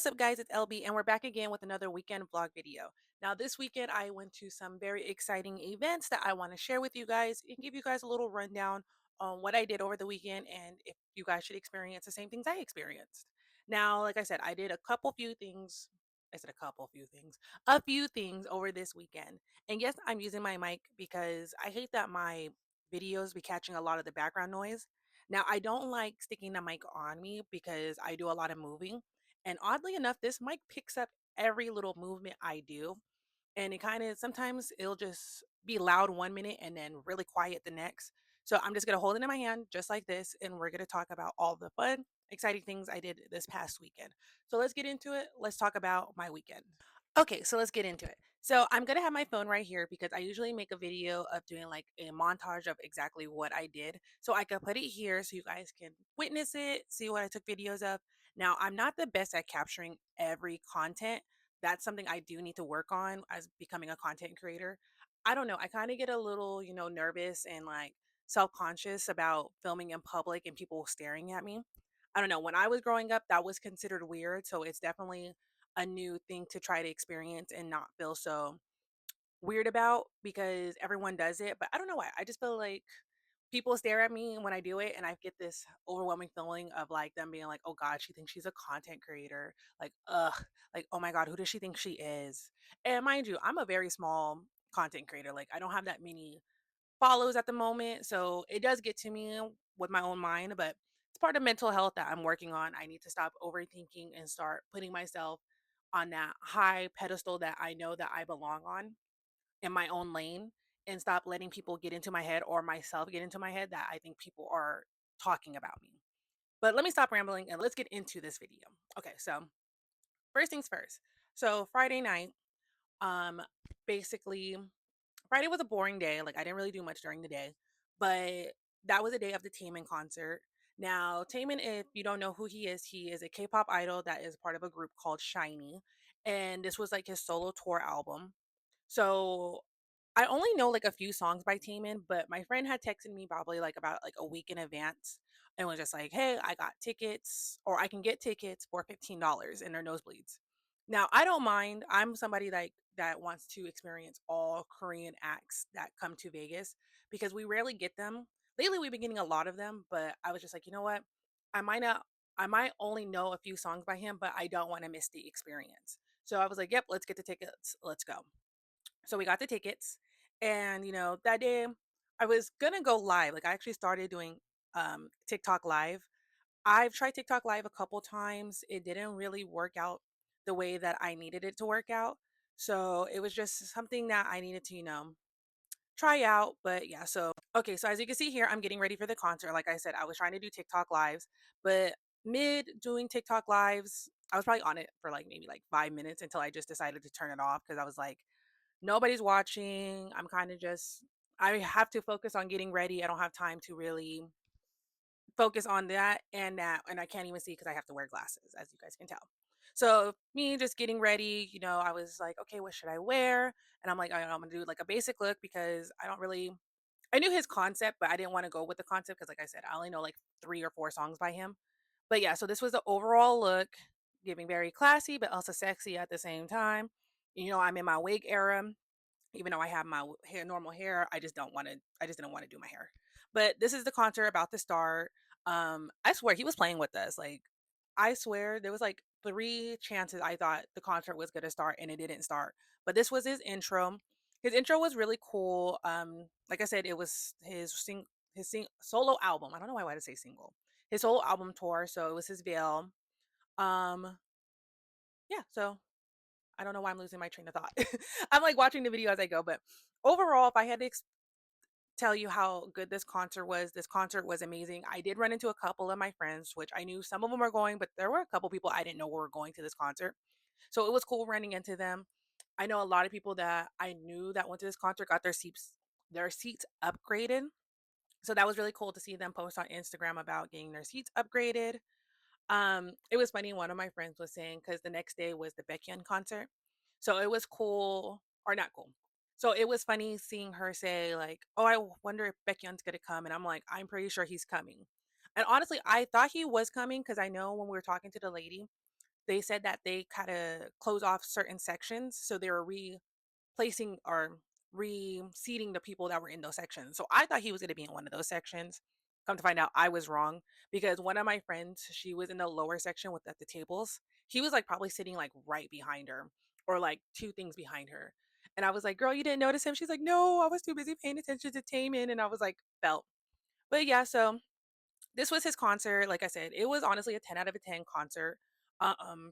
What's up, guys? It's LB, and we're back again with another weekend vlog video. Now, this weekend, I went to some very exciting events that I want to share with you guys and give you guys a little rundown on what I did over the weekend and if you guys should experience the same things I experienced. Now, like I said, I did a couple few things. I said a couple few things, a few things over this weekend. And yes, I'm using my mic because I hate that my videos be catching a lot of the background noise. Now, I don't like sticking the mic on me because I do a lot of moving. And oddly enough, this mic picks up every little movement I do. And it kind of sometimes it'll just be loud 1 minute and then really quiet the next. So I'm just going to hold it in my hand just like this. And we're going to talk about all the fun, exciting things I did this past weekend. So let's get into it. Let's talk about my weekend. Okay, so let's get into it. So I'm gonna have my phone right here because I usually make a video of doing like a montage of exactly what I did. So I could put it here so you guys can witness it, see what I took videos of. Now, I'm not the best at capturing every content. That's something I do need to work on as becoming a content creator. I don't know. I kind of get a little, nervous and like self-conscious about filming in public and people staring at me. I don't know. When I was growing up, that was considered weird. So it's definitely a new thing to try to experience and not feel so weird about because everyone does it. But I don't know why. I just feel like people stare at me when I do it, and I get this overwhelming feeling of like them being like, oh God, she thinks she's a content creator. Like, ugh, like, oh my God, who does she think she is? And mind you, I'm a very small content creator. Like, I don't have that many follows at the moment. So it does get to me with my own mind, but it's part of mental health that I'm working on. I need to stop overthinking and start putting myself on that high pedestal that I know that I belong on in my own lane and stop letting people get into my head or myself get into my head that I think people are talking about me. But let me stop rambling and let's get into this video. Okay, so first things first. So Friday night, um, basically Friday was a boring day. Like I didn't really do much during the day, but that was the day of the Taemin concert. Now, Taemin, if you don't know who he is a K-pop idol that is part of a group called Shinee, and this was like his solo tour album. So I only know like a few songs by Taemin, but my friend had texted me probably like about like a week in advance and was just like, "Hey, I got tickets, or I can get tickets for $15 in their nosebleeds." Now, I don't mind. I'm somebody like that wants to experience all Korean acts that come to Vegas because we rarely get them. Lately, we've been getting a lot of them, but I was just like, you know what? I might not. I might only know a few songs by him, but I don't want to miss the experience. So I was like, "Yep, let's get the tickets. Let's go." So we got the tickets, and that day I was gonna go live. Like I actually started doing TikTok live. I've tried TikTok live a couple times. It didn't really work out the way that I needed it to work out. So it was just something that I needed to, try out. But yeah, so okay, so as you can see here, I'm getting ready for the concert. Like I said, I was trying to do TikTok lives, but mid doing TikTok lives, I was probably on it for like maybe like 5 minutes until I just decided to turn it off because I was like, nobody's watching. I'm kind of just I have to focus on getting ready. I don't have time to really focus on that, and I can't even see because I have to wear glasses, as you guys can tell. So me just getting ready, I was like, okay, what should I wear? And I'm like, I'm gonna do like a basic look because I knew his concept, but I didn't want to go with the concept because, like I said, I only know like 3 or 4 songs by him. But yeah, so this was the overall look, giving very classy but also sexy at the same time. I'm in my wig era, even though I have my hair, normal hair. I just didn't want to do my hair. But this is the concert about to start. I swear he was playing with us. Like, I swear there was like 3 chances I thought the concert was going to start and it didn't start. But this was his intro. His intro was really cool. Like I said, it was solo album. I don't know why I would say single. His solo album tour. So it was his veil. Um, yeah. So I don't know why I'm losing my train of thought. I'm like watching the video as I go, but overall, if I had to tell you how good this concert was amazing. I did run into a couple of my friends, which I knew some of them were going, but there were a couple people I didn't know were going to this concert. So it was cool running into them. I know a lot of people that I knew that went to this concert got their seats upgraded. So that was really cool to see them post on Instagram about getting their seats upgraded. It was funny. One of my friends was saying because the next day was the BaekHyun concert, so it was cool or not cool. So it was funny seeing her say like, "Oh, wonder if BaekHyun's gonna come," and I'm like, "I'm pretty sure he's coming." And honestly, I thought he was coming because I know when we were talking to the lady, they said that they kind of close off certain sections, so they were replacing or reseating the people that were in those sections. So I thought he was going to be in one of those sections. Come to find out, I was wrong because one of my friends, she was in the lower section with at the tables. He was like probably sitting like right behind her or like two things behind her. And I was like, "Girl, you didn't notice him?" She's like, "No, I was too busy paying attention to Taemin." And I was like, "Felt." But yeah, so this was his concert. Like I said, it was honestly a 10 out of a 10 concert.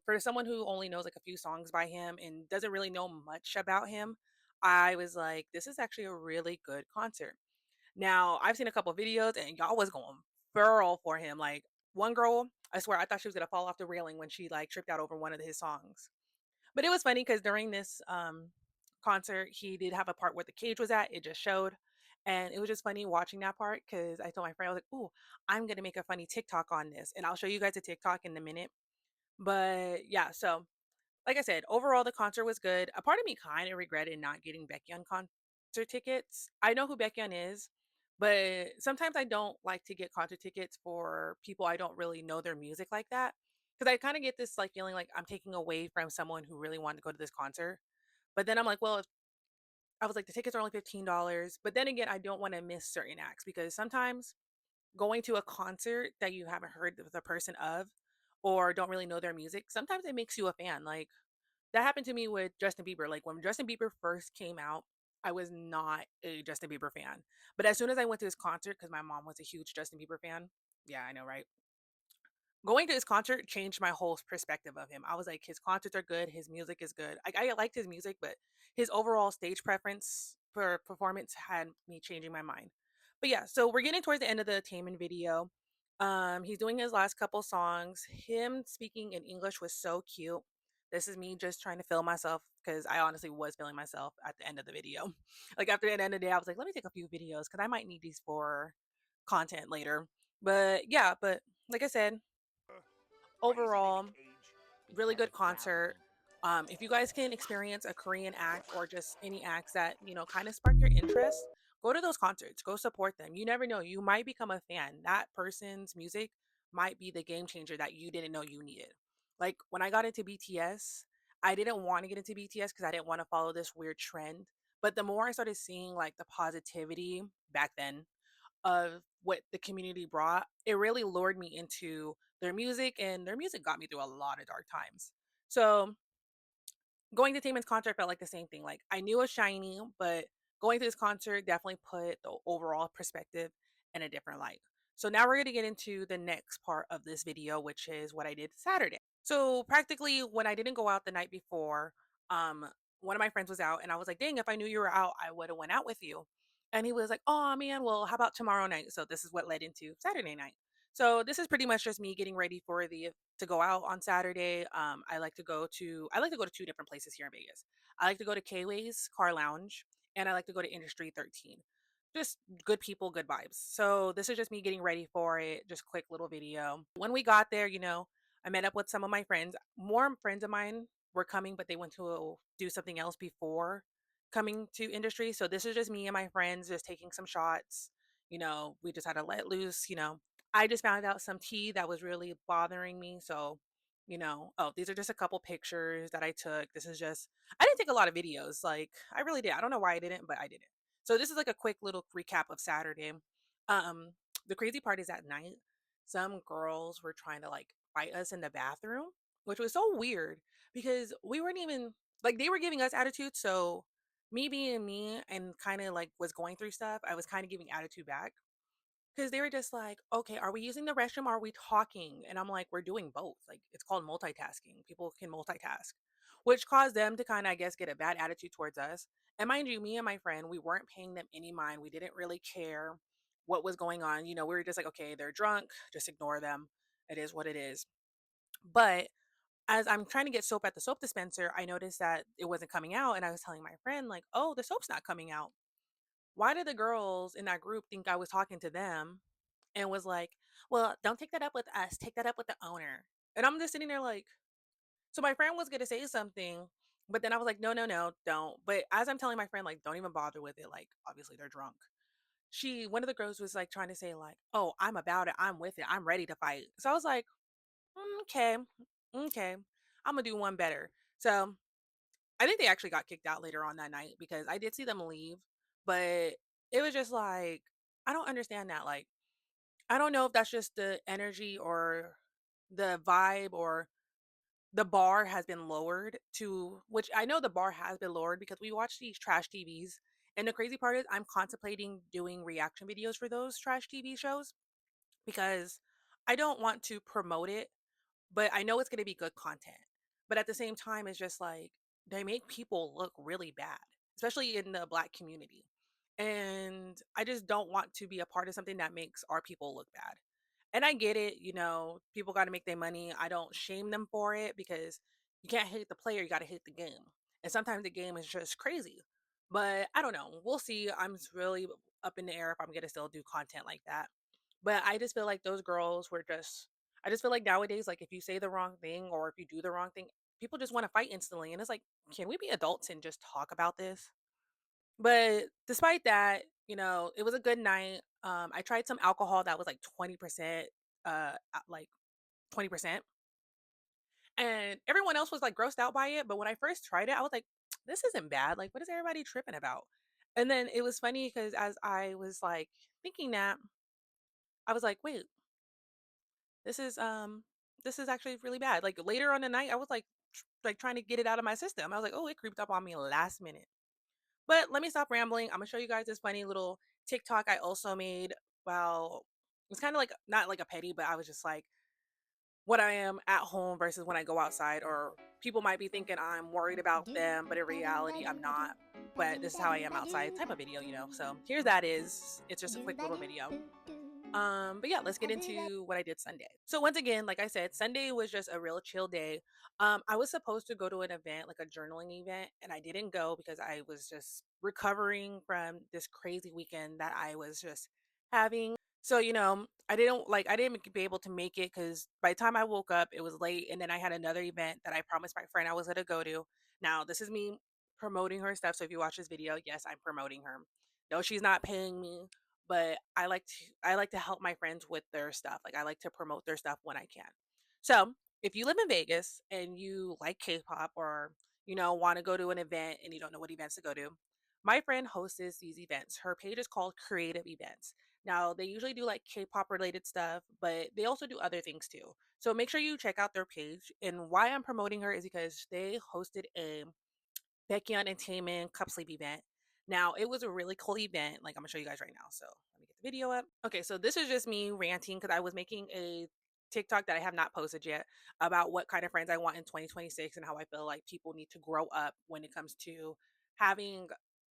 For someone who only knows like a few songs by him and doesn't really know much about him, I was like, this is actually a really good concert. Now, I've seen a couple videos and y'all was going feral for him. Like one girl, I swear I thought she was gonna fall off the railing when she like tripped out over one of his songs. But it was funny because during this concert, he did have a part where the cage was at. It just showed. And it was just funny watching that part because I told my friend, I was like, "Ooh, I'm going to make a funny TikTok on this." And I'll show you guys a TikTok in a minute. But yeah, so like I said, overall, the concert was good. A part of me kind of regretted not getting BaekHyun concert tickets. I know who BaekHyun is, but sometimes I don't like to get concert tickets for people I don't really know their music like that. Because I kind of get this like feeling like I'm taking away from someone who really wanted to go to this concert. But then I'm like, well, if, I was like, the tickets are only $15. But then again, I don't want to miss certain acts because sometimes going to a concert that you haven't heard the person of or don't really know their music, sometimes it makes you a fan. Like that happened to me with Justin Bieber. Like when Justin Bieber first came out, I was not a Justin Bieber fan. But as soon as I went to his concert, because my mom was a huge Justin Bieber fan, yeah, I know, right? Going to his concert changed my whole perspective of him. I was like, his concerts are good, his music is good. I liked his music, but his overall stage preference for performance had me changing my mind. But yeah, so we're getting towards the end of the Taemin video. He's doing his last couple songs. Him speaking in English was so cute. This is me just trying to feel myself because I honestly was feeling myself at the end of the video. Like after the end of the day, I was like, let me take a few videos because I might need these for content later. But yeah, but like I said, overall, really good concert. If you guys can experience a Korean act or just any acts that, kind of spark your interest, go to those concerts, go support them. You never know. You might become a fan. That person's music might be the game changer that you didn't know you needed. Like when I got into BTS, I didn't want to get into BTS because I didn't want to follow this weird trend. But the more I started seeing like the positivity back then, of what the community brought, it really lured me into their music, and their music got me through a lot of dark times. So going to Taemin's concert felt like the same thing. Like I knew a Shinee, but going to this concert definitely put the overall perspective in a different light. So now we're going to get into the next part of this video, which is what I did Saturday. So practically when I didn't go out the night before, um, one of my friends was out and I was like, dang, if I knew you were out, I would have went out with you. And he was like, oh man, well, how about tomorrow night? So this is what led into Saturday night. So this is pretty much just me getting ready for the to go out on Saturday. I like to go to two different places here in Vegas. I like to go to K-Ways Car Lounge and I like to go to Industry 13. Just good people, good vibes. So this is just me getting ready for it. Just quick little video. When we got there, I met up with some of my friends. More friends of mine were coming, but they went to do something else before coming to Industry. So this is just me and my friends just taking some shots. We just had to let loose. I just found out some tea that was really bothering me. So, oh, these are just a couple pictures that I took. I didn't take a lot of videos. Like, I really did. I don't know why I didn't, but I did it. So, this is like a quick little recap of Saturday. Um, the crazy part is at night, some girls were trying to like fight us in the bathroom, which was so weird because we weren't even like they were giving us attitude. So, me being me and kind of like was going through stuff, I was kind of giving attitude back. Because they were just like, okay, are we using the restroom? Or are we talking? And I'm like, we're doing both. Like, it's called multitasking. People can multitask, which caused them to kind of, I guess, get a bad attitude towards us. And mind you, me and my friend, we weren't paying them any mind. We didn't really care what was going on. We were just like, okay, they're drunk. Just ignore them. It is what it is. But as I'm trying to get soap at the soap dispenser, I noticed that it wasn't coming out. And I was telling my friend, like, oh, the soap's not coming out. Why did the girls in that group think I was talking to them and was like, "Well, don't take that up with us. Take that up with the owner." And I'm just sitting there like, so my friend was gonna say something, but then I was like, "No, no, no, don't." But as I'm telling my friend, like, don't even bother with it. Like, obviously they're drunk. One of the girls was like trying to say like, "Oh, I'm about it. I'm with it. I'm ready to fight." So I was like, okay, okay." I'm gonna do one better. So I think they actually got kicked out later on that night because I did see them leave, but it was just like, I don't understand that. Like, I don't know if that's just the energy or the vibe or the bar has been lowered to which I know the bar has been lowered because we watch these trash TVs. And the crazy part is I'm contemplating doing reaction videos for those trash TV shows because I don't want to promote it, but I know it's going to be good content. But at the same time, it's just like they make people look really bad, especially in the black community. And I just don't want to be a part of something that makes our people look bad. And I get it, people got to make their money. I don't shame them for it because you can't hate the player, you got to hate the game. And sometimes the game is just crazy. But I don't know. We'll see. Really up in the air if I'm going to still do content like that. But I just feel like those girls were just I just feel like nowadays, like if you say the wrong thing or if you do the wrong thing, people just want to fight instantly. And it's like, can we be adults and just talk about this? But despite that, it was a good night. I tried some alcohol that was like 20%, like 20%. And everyone else was like grossed out by it. But when I first tried it, I was like, this isn't bad. Like, what is everybody tripping about? And then it was funny because as I was like thinking that, I was like, wait, this is um this is actually really bad. Like later on the night, I was like trying to get it out of my system. I was like, oh, it creeped up on me last minute. But let me stop rambling. I'm gonna show you guys this funny little TikTok I also made. Well, it's kind of like not like a petty, but I was just like what I am at home versus when I go outside, or people might be thinking I'm worried about them, but in reality, I'm not. But this is how I am outside type of video. So here's that is. It's just a quick little video. But yeah, let's get into what I did Sunday. So once again, like I said, Sunday was just a real chill day. I was supposed to go to an event, like a journaling event, and I didn't go because I was just recovering from this crazy weekend that I was just having. So, I didn't be able to make it because by the time I woke up, it was late. And then I had another event that I promised my friend I was gonna go to. Now, this is me promoting her stuff. So if you watch this video, yes, I'm promoting her. No, she's not paying me, but I like to help my friends with their stuff. Like I like to promote their stuff when I can. So if you live in Vegas and you like K-pop or want to go to an event and you don't know what events to go to, my friend hosts these events. Her page is called Creative Events. Now they usually do like K-pop related stuff, but they also do other things too. So make sure you check out their page. And why I'm promoting her is because they hosted a BaekHyun and Taemin Cupsleeve event. Now, it was a really cool event. Like, I'm gonna show you guys right now. So, let me get the video up. Okay, so this is just me ranting because I was making a TikTok that I have not posted yet about what kind of friends I want in 2026 and how I feel like people need to grow up when it comes to having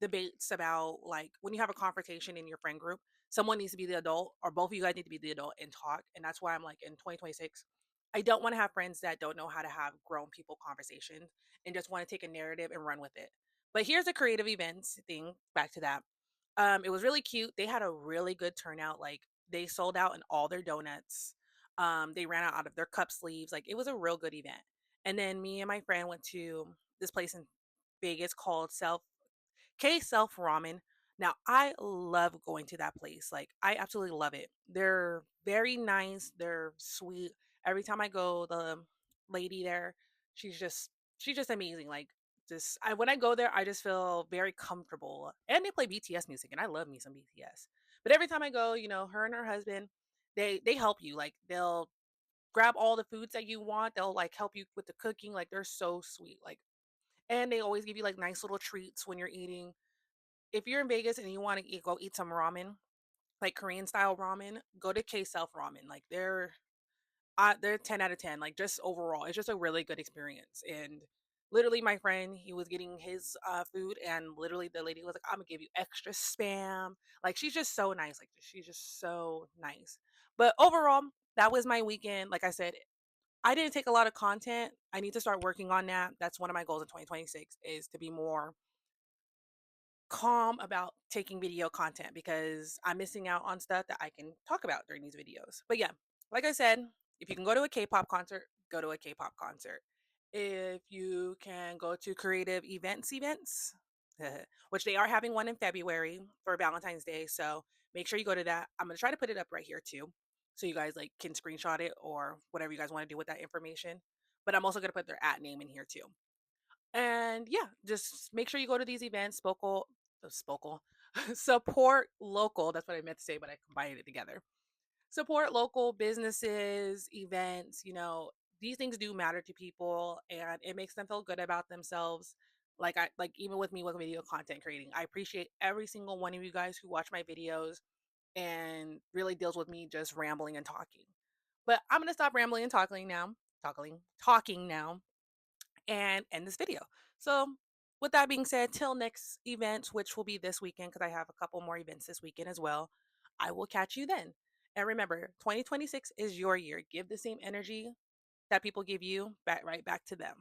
debates about like when you have a confrontation in your friend group, someone needs to be the adult or both of you guys need to be the adult and talk. And that's why I'm like in 2026, I don't want to have friends that don't know how to have grown people conversations and just want to take a narrative and run with it. But here's a creative events thing. Back to that. It was really cute. They had a really good turnout. Like they sold out in all their donuts. They ran out of their cup sleeves. Like it was a real good event. And then me and my friend went to this place in Vegas called K Self Ramen. Now, I love going to that place. Like, I absolutely love it. They're very nice. They're sweet. Every time I go, the lady there, she's just she's just amazing. Like, just I when I go there, I just feel very comfortable. And they play BTS music, and I love me some BTS. But every time I go, her and her husband, they help you. Like, they'll grab all the foods that you want. They'll like help you with the cooking. Like, they're so sweet. Like, and they always give you like nice little treats when you're eating. If you're in Vegas and you want to go eat some ramen, like Korean style ramen, go to K Self Ramen. Like they're 10 out of 10. Like just overall, it's just a really good experience. And literally, my friend, he was getting his food, and literally the lady was like, "I'm gonna give you extra spam." Like she's just so nice. Like she's just so nice. But overall, that was my weekend. Like I said, I didn't take a lot of content. I need to start working on that. That's one of my goals in 2026 is to be more calm about taking video content because I'm missing out on stuff that I can talk about during these videos. But yeah, like I said, if you can go to a K-pop concert, go to a K-pop concert. If you can go to creative events, which they are having one in February for Valentine's Day, so make sure you go to that. I'm gonna try to put it up right here too, so you guys like can screenshot it or whatever you guys want to do with that information. but I'm also going to put their at name in here too. And yeah, just make sure you go to these events, Spokal, support local. That's what I meant to say, but I combined it together. Support local businesses, events, these things do matter to people and it makes them feel good about themselves. Like even with me with video content creating, I appreciate every single one of you guys who watch my videos and really deals with me just rambling and talking. But I'm gonna stop rambling and talking now and end this video. So, with that being said, till next event, which will be this weekend, because I have a couple more events this weekend as well, I will catch you then. And remember, 2026 is your year. Give the same energy that people give you back right back to them.